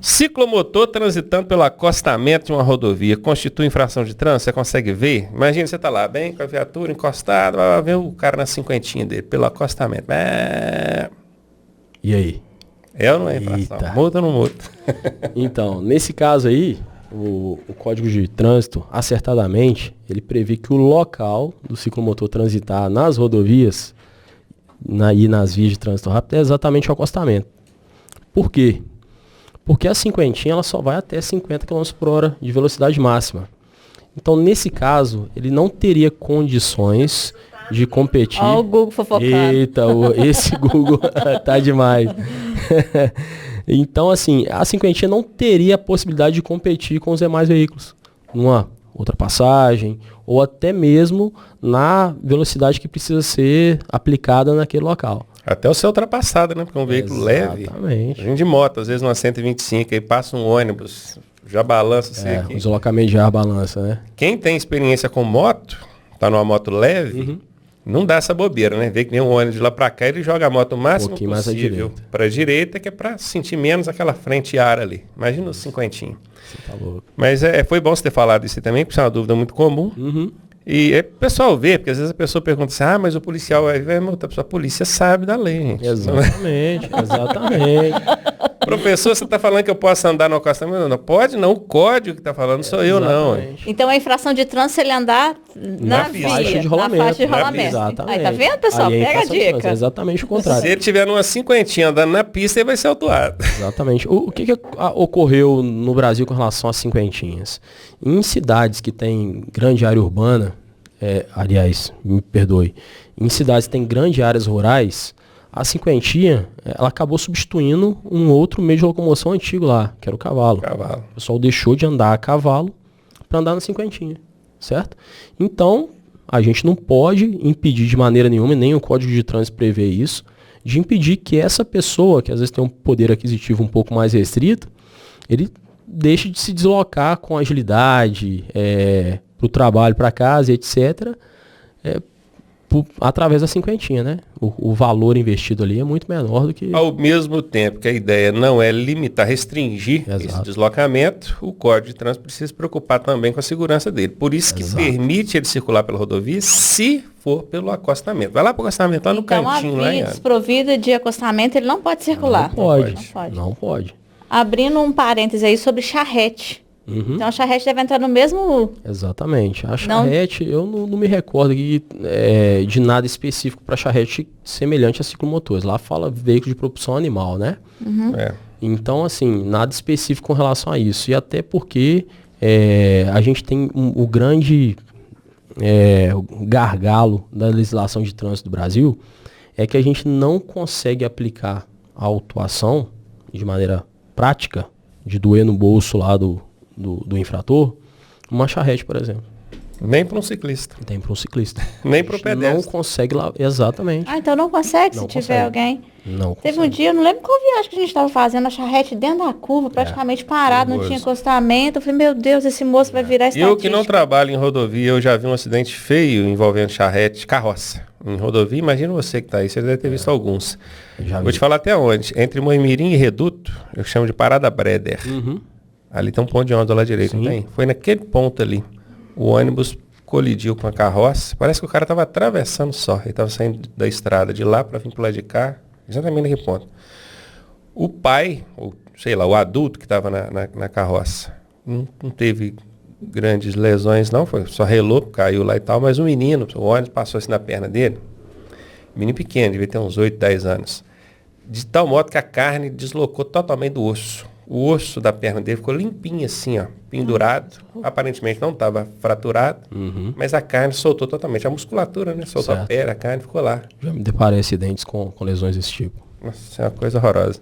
Ciclomotor transitando pelo acostamento de uma rodovia constitui infração de trânsito? Você consegue ver? Imagina, você tá lá, bem com a viatura encostada, vai ver o cara na cinquentinha dele, pelo acostamento. E aí? É ou não é infração? Eita. Multa ou não multa? Então, nesse caso aí, o Código de Trânsito, acertadamente, ele prevê que o local do ciclomotor transitar nas rodovias e nas vias de trânsito rápido é exatamente o acostamento. Por quê? Porque a cinquentinha ela só vai até 50 km por hora de velocidade máxima. Então, nesse caso, ele não teria condições de competir. Olha o Google fofocando. Eita, esse Google tá demais. Então, assim, a cinquentinha não teria a possibilidade de competir com os demais veículos numa ultrapassagem ou até mesmo na velocidade que precisa ser aplicada naquele local. Até o ser ultrapassado, né? Porque é um veículo leve. Exatamente. A gente de moto, às vezes numa 125, aí passa um ônibus, já balança você aqui. O deslocamento de ar balança, né? Quem tem experiência com moto, tá numa moto leve, não dá essa bobeira, né? Vê que vem um ônibus de lá pra cá, ele joga a moto o máximo mais à possível direita. pra direita, que é pra sentir menos aquela frente ar ali. Imagina os cinquentinhos. Você tá louco. Mas foi bom você ter falado isso também, porque isso é uma dúvida muito comum. E o pessoal vê, porque às vezes a pessoa pergunta assim, mas o policial vai multar. A polícia sabe da lei, gente. Exatamente, exatamente. Professor, você está falando que eu posso andar no acostamento? Não pode, não. O código que está falando sou eu, não. Então a infração de trânsito se ele andar na via, faixa de rolamento. na faixa de rolamento. Exatamente. Aí, tá vendo, pessoal? Aí Pega a dica. Exatamente o contrário. Se ele tiver numa cinquentinha andando na pista, ele vai ser autuado. Exatamente. O que ocorreu no Brasil com relação às cinquentinhas? Em cidades que têm grande área urbana, aliás, me perdoe, em cidades que têm grandes áreas rurais, a cinquentinha, ela acabou substituindo um outro meio de locomoção antigo lá, que era o cavalo. O pessoal deixou de andar a cavalo para andar na cinquentinha, certo? Então, a gente não pode impedir de maneira nenhuma, nem o Código de Trânsito prevê isso, de impedir que essa pessoa, que às vezes tem um poder aquisitivo um pouco mais restrito, ele deixe de se deslocar com agilidade, para o trabalho, para casa, etc., através da cinquentinha, né? O valor investido ali é muito menor do que... Ao mesmo tempo que a ideia não é limitar, restringir esse deslocamento, o Código de Trânsito precisa se preocupar também com a segurança dele. Por isso que permite ele circular pela rodovia se for pelo acostamento. Vai lá para o acostamento, lá no cantinho. Então a via desprovida de acostamento, ele não pode circular. Não pode. Abrindo um parêntese aí sobre charrete. Então a charrete deve entrar no mesmo... Exatamente. A charrete, eu não me recordo aqui, de nada específico para charrete semelhante a ciclomotores. Lá fala veículo de propulsão animal, né? Então, assim, nada específico com relação a isso. E até porque a gente tem o grande gargalo da legislação de trânsito do Brasil é que a gente não consegue aplicar a autuação de maneira prática, de doer no bolso lá do infrator, uma charrete, por exemplo. Nem para um ciclista. Nem para um ciclista. Nem para o pedestre. Não consegue lá, exatamente. Então não consegue se tiver alguém. Não Teve consegue. um dia, eu não lembro qual viagem que a gente estava fazendo, a charrete dentro da curva, praticamente parado, não tinha encostamento. Eu falei, meu Deus, esse moço vai virar estatística. Eu que não trabalho em rodovia, eu já vi um acidente feio envolvendo charrete, carroça. Em rodovia, imagina você que está aí, você deve ter visto alguns. Vou te falar até onde. Entre Moimirim e Reduto, eu chamo de Parada Breder. Ali tem um ponto de ônibus lá direito, não tem? Foi naquele ponto ali. O ônibus colidiu com a carroça. Parece que o cara estava atravessando só. Ele estava saindo da estrada de lá para vir pro lado de cá. Exatamente naquele ponto. O pai, ou sei lá, o adulto que estava na carroça, não teve grandes lesões não. Só relou, caiu lá e tal. Mas o menino, o ônibus passou assim na perna dele. Menino pequeno, devia ter uns 8, 10 anos. De tal modo que a carne deslocou totalmente do osso. O osso da perna dele ficou limpinho assim, ó, pendurado. Aparentemente não estava fraturado, mas a carne soltou totalmente. A musculatura, né? Soltou a perna, a carne ficou lá. Já me deparei acidentes com lesões desse tipo. Nossa, é uma coisa horrorosa.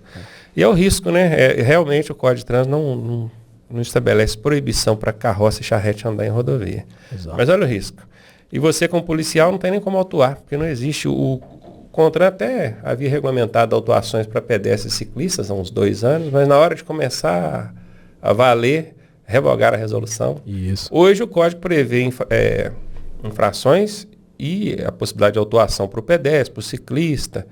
E é o risco, né? Realmente o Código de Trânsito não estabelece proibição para carroça e charrete andar em rodovia. Exato. Mas olha o risco. E você, como policial, não tem nem como autuar, porque não existe o... Contra até havia regulamentado autuações para pedestres e ciclistas há uns 2 anos, mas na hora de começar a valer, revogar a resolução. Isso. Hoje o Código prevê infrações e a possibilidade de autuação para o pedestre, para o ciclista,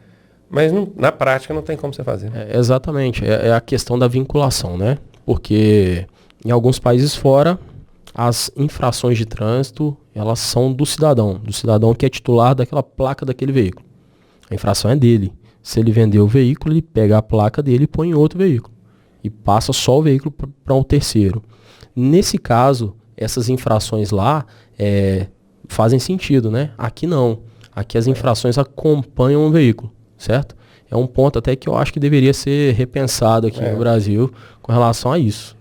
Mas na prática não tem como você fazer. Exatamente. É a questão da vinculação, né? Porque em alguns países fora, as infrações de trânsito, elas são do cidadão que é titular daquela placa daquele veículo. A infração é dele. Se ele vender o veículo, ele pega a placa dele e põe em outro veículo. E passa só o veículo para um terceiro. Nesse caso, essas infrações lá fazem sentido, né? Aqui não. Aqui as infrações acompanham o veículo, certo? É um ponto até que eu acho que deveria ser repensado aqui no Brasil com relação a isso.